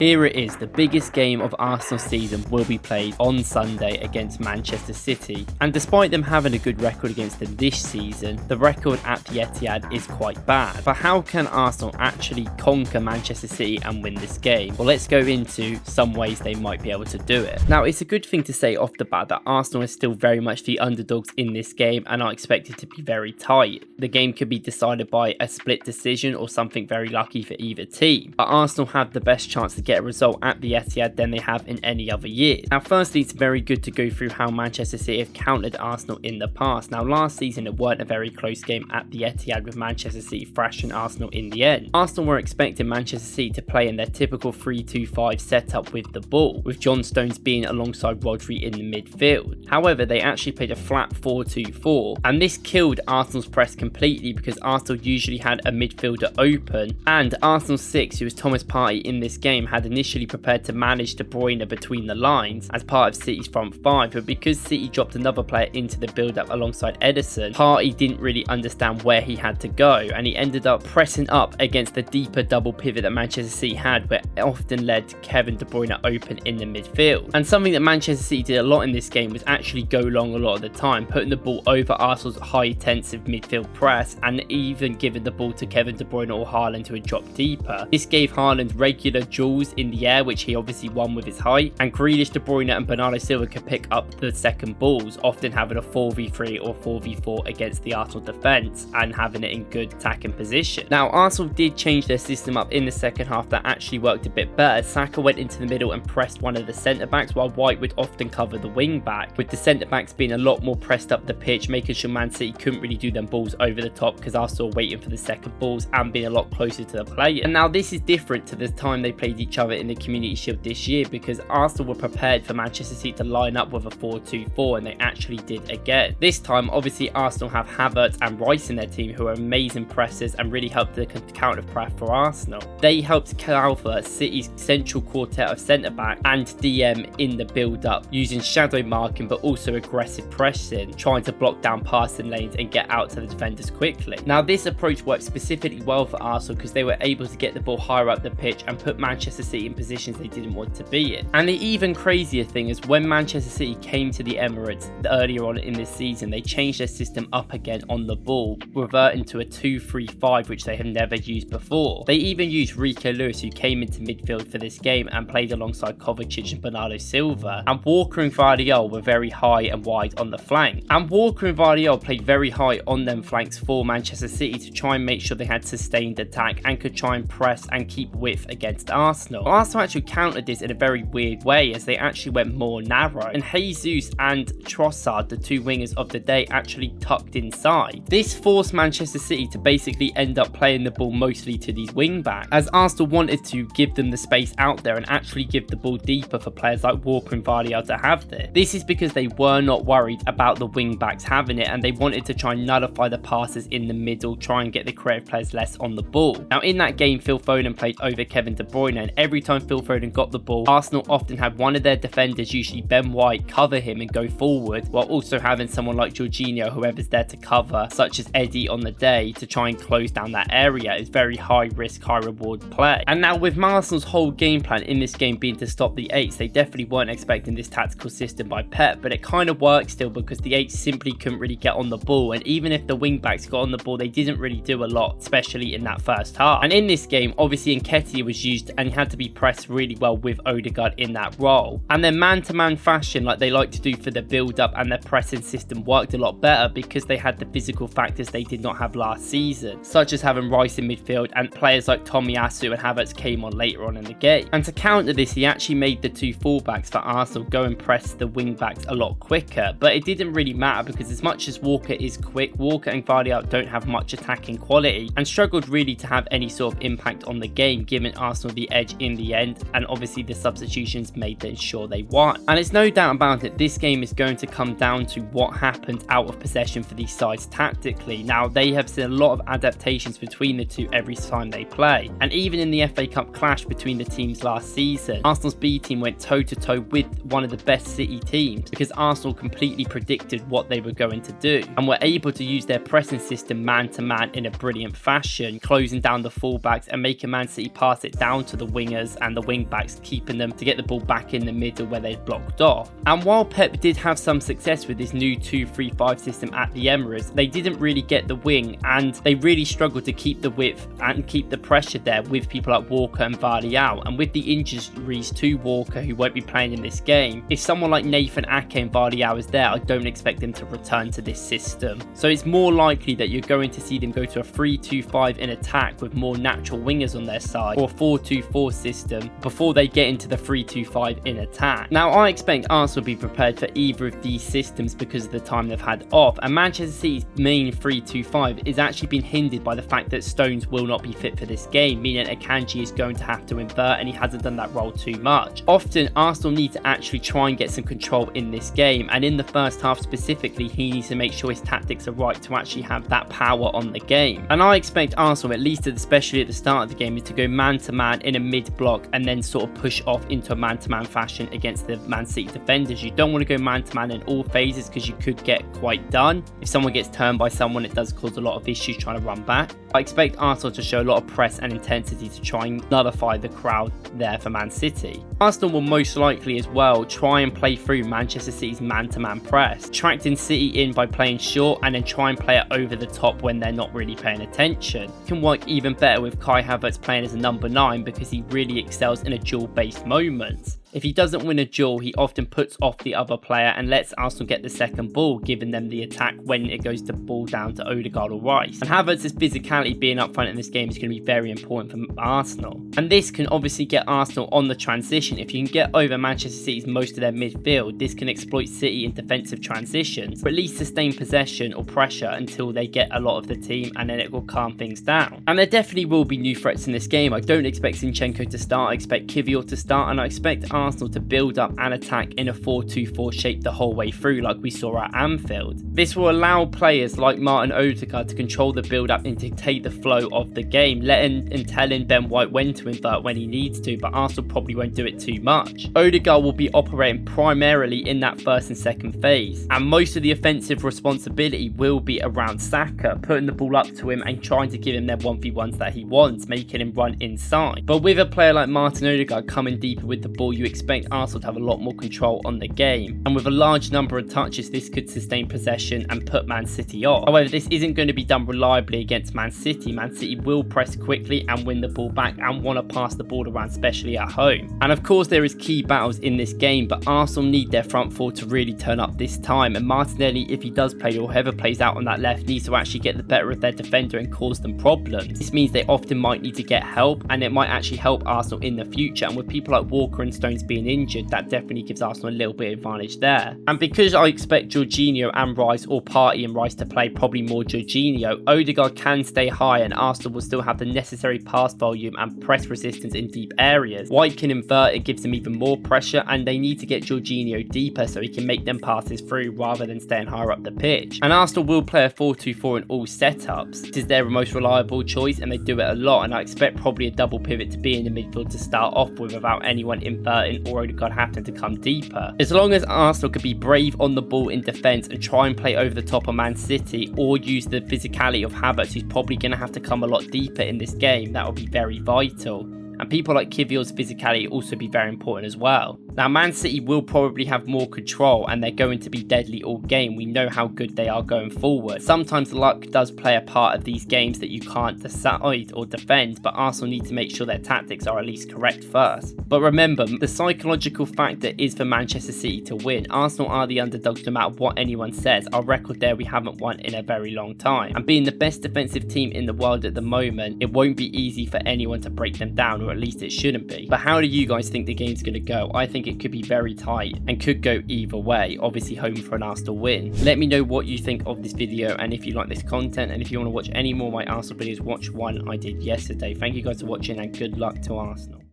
Here it is, the biggest game of Arsenal season will be played on Sunday against Manchester City. And despite them having a good record against them this season, the record at the Etihad is quite bad. But how can Arsenal actually conquer Manchester City and win this game? Well, let's go into some ways they might be able to do it. Now, it's a good thing to say off the bat that Arsenal is still very much the underdogs in this game and are expected to be very tight. The game could be decided by a split decision or something very lucky for either team. But Arsenal have the best chance to get a result at the Etihad than they have in any other year. Now, firstly, it's very good to go through how Manchester City have countered Arsenal in the past. Now, last season it weren't a very close game at the Etihad with Manchester City thrashing Arsenal in the end. Arsenal were expecting Manchester City to play in their typical 3-2-5 setup with the ball, with John Stones being alongside Rodri in the midfield. However, they actually played a flat 4-2-4, and this killed Arsenal's press completely because Arsenal usually had a midfielder open, and Arsenal's 6, who was Thomas Partey in this game, had initially prepared to manage De Bruyne between the lines as part of City's front five, but because City dropped another player into the build-up alongside Ederson, Partey didn't really understand where he had to go, and he ended up pressing up against the deeper double pivot that Manchester City had, where it often led to Kevin De Bruyne open in the midfield. And something that Manchester City did a lot in this game was actually go long a lot of the time, putting the ball over Arsenal's high-intensive midfield press and even giving the ball to Kevin De Bruyne or Haaland who had dropped deeper. This gave Haaland regular duels in the air, which he obviously won with his height, and Grealish, De Bruyne and Bernardo Silva could pick up the second balls, often having a 4v3 or 4v4 against the Arsenal defence and having it in good attacking position. Now, Arsenal did change their system up in the second half that actually worked a bit better. Saka went into the middle and pressed one of the centre-backs, while White would often cover the wing-back, with the centre-backs being a lot more pressed up the pitch, making sure Man City couldn't really do them balls over the top because Arsenal were waiting for the second balls and being a lot closer to the player. And now this is different to the time they played each other in the Community Shield this year, because Arsenal were prepared for Manchester City to line up with a 4-2-4, and they actually did again. This time, obviously, Arsenal have Havertz and Rice in their team, who are amazing pressers and really helped the counter press for Arsenal. They helped counter City's central quartet of centre-back and DM in the build-up, using shadow marking but also aggressive pressing, trying to block down passing lanes and get out to the defenders quickly. Now, this approach worked specifically well for Arsenal because they were able to get the ball higher up the pitch and put Manchester City in positions they didn't want to be in. And the even crazier thing is when Manchester City came to the Emirates earlier on in this season, they changed their system up again on the ball, reverting to a 2-3-5, which they have never used before. They even used Rico Lewis, who came into midfield for this game and played alongside Kovacic and Bernardo Silva, and Walker and Vardiol were very high and wide on the flank. And Walker and Vardiol played very high on them flanks for Manchester City to try and make sure they had sustained attack and could try and press and keep width against Arsenal. Arsenal actually countered this in a very weird way, as they actually went more narrow, and Jesus and Trossard, the two wingers of the day, actually tucked inside. This forced Manchester City to basically end up playing the ball mostly to these wing backs, as Arsenal wanted to give them the space out there and actually give the ball deeper for players like Walker and Vardiol to have this. This is because they were not worried about the wing backs having it, and they wanted to try and nullify the passes in the middle, try and get the creative players less on the ball. Now, in that game, Phil Foden played over Kevin De Bruyne, and every time Phil Foden got the ball, Arsenal often had one of their defenders, usually Ben White, cover him and go forward, while also having someone like Jorginho, whoever's there to cover, such as Eddie on the day, to try and close down that area. It's very high risk, high reward play. And now with Arsenal's whole game plan in this game being to stop the 8s, they definitely weren't expecting this tactical system by Pep, but it kind of worked still because the 8s simply couldn't really get on the ball, and even if the wing backs got on the ball, they didn't really do a lot, especially in that first half. And in this game, obviously Nketiah was used and he had to be pressed really well with Odegaard in that role. And their man-to-man fashion, like they like to do for the build-up, and their pressing system worked a lot better because they had the physical factors they did not have last season, such as having Rice in midfield, and players like Tomiyasu and Havertz came on later on in the game. And to counter this, he actually made the two fullbacks for Arsenal go and press the wing-backs a lot quicker, but it didn't really matter because as much as Walker is quick, Walker and Vardiol don't have much attacking quality and struggled really to have any sort of impact on the game, giving Arsenal the edge in the end, and obviously the substitutions made sure they won. And it's no doubt about it, this game is going to come down to what happens out of possession for these sides tactically. Now, they have seen a lot of adaptations between the two every time they play, and even in the FA Cup clash between the teams last season, Arsenal's B team went toe-to-toe with one of the best City teams because Arsenal completely predicted what they were going to do and were able to use their pressing system man-to-man in a brilliant fashion, closing down the fullbacks and making Man City pass it down to the wing wingers and the wing backs, keeping them to get the ball back in the middle where they'd blocked off. And while Pep did have some success with this new 2-3-5 system at the Emirates, they didn't really get the wing, and they really struggled to keep the width and keep the pressure there with people like Walker and Vardy. And with the injuries to Walker, who won't be playing in this game, if someone like Nathan Ake and Vardy is there, I don't expect them to return to this system. So it's more likely that you're going to see them go to a 3-2-5 in attack with more natural wingers on their side, or a 4-2-4 system before they get into the 3-2-5 in attack. Now, I expect Arsenal will be prepared for either of these systems because of the time they've had off, and Manchester City's main 3-2-5 is actually been hindered by the fact that Stones will not be fit for this game, meaning Akanji is going to have to invert, and he hasn't done that role too much. Often, Arsenal need to actually try and get some control in this game, and in the first half specifically, he needs to make sure his tactics are right to actually have that power on the game. And I expect Arsenal, at least especially at the start of the game, is to go man-to-man in a mid-block and then sort of push off into a man-to-man fashion against the Man City defenders. You don't want to go man-to-man in all phases because you could get quite done. If someone gets turned by someone, it does cause a lot of issues trying to run back. I expect Arsenal to show a lot of press and intensity to try and nullify the crowd there for Man City. Arsenal will most likely as well try and play through Manchester City's man-to-man press, attracting City in by playing short and then try and play it over the top when they're not really paying attention. It can work even better with Kai Havertz playing as a number 9 because he really excels in a duel-based moments. If he doesn't win a duel, he often puts off the other player and lets Arsenal get the second ball, giving them the attack when it goes to ball down to Odegaard or Rice. And Havertz's physicality being up front in this game is going to be very important for Arsenal. And this can obviously get Arsenal on the transition. If you can get over Manchester City's most of their midfield, this can exploit City in defensive transitions, or at least sustain possession or pressure until they get a lot of the team, and then it will calm things down. And there definitely will be new threats in this game. I don't expect Zinchenko to start, I expect Kivior to start, and I expect Arsenal to build up and attack in a 4-2-4 shape the whole way through like we saw at Anfield. This will allow players like Martin Odegaard to control the build up and dictate the flow of the game, letting and telling Ben White when to invert when he needs to, but Arsenal probably won't do it too much. Odegaard will be operating primarily in that first and second phase, and most of the offensive responsibility will be around Saka, putting the ball up to him and trying to give him their 1v1s that he wants, making him run inside. But with a player like Martin Odegaard coming deeper with the ball, you expect Arsenal to have a lot more control on the game, and with a large number of touches this could sustain possession and put Man City off. However, this isn't going to be done reliably against Man City. Man City will press quickly and win the ball back and want to pass the ball around, especially at home. And of course there is key battles in this game, but Arsenal need their front four to really turn up this time, and Martinelli, if he does play or whoever plays out on that left, needs to actually get the better of their defender and cause them problems. This means they often might need to get help, and it might actually help Arsenal in the future, and with people like Walker and Stones being injured, that definitely gives Arsenal a little bit of advantage there. And because I expect Jorginho and Rice, or Partey and Rice, to play probably more Jorginho, Odegaard can stay high and Arsenal will still have the necessary pass volume and press resistance in deep areas. White can invert, it gives them even more pressure, and they need to get Jorginho deeper so he can make them passes through rather than staying higher up the pitch. And Arsenal will play a 4-2-4 in all setups. This is their most reliable choice and they do it a lot, and I expect probably a double pivot to be in the midfield to start off with without anyone inverting or Odegaard having to come deeper. As long as Arsenal could be brave on the ball in defence and try and play over the top of Man City, or use the physicality of Havertz, who's probably going to have to come a lot deeper in this game, that will be very vital. And people like Kivior's physicality also be very important as well. Now, Man City will probably have more control and they're going to be deadly all game. We know how good they are going forward. Sometimes luck does play a part of these games that you can't decide or defend, but Arsenal need to make sure their tactics are at least correct first. But remember, the psychological factor is for Manchester City to win. Arsenal are the underdogs no matter what anyone says. Our record there, we haven't won in a very long time. And being the best defensive team in the world at the moment, it won't be easy for anyone to break them down, or at least it shouldn't be. But how do you guys think the game's going to go? I think it could be very tight and could go either way. Obviously hoping for an Arsenal win. Let me know what you think of this video, and if you like this content, and if you want to watch any more of my Arsenal videos, watch one I did yesterday. Thank you guys for watching and good luck to Arsenal.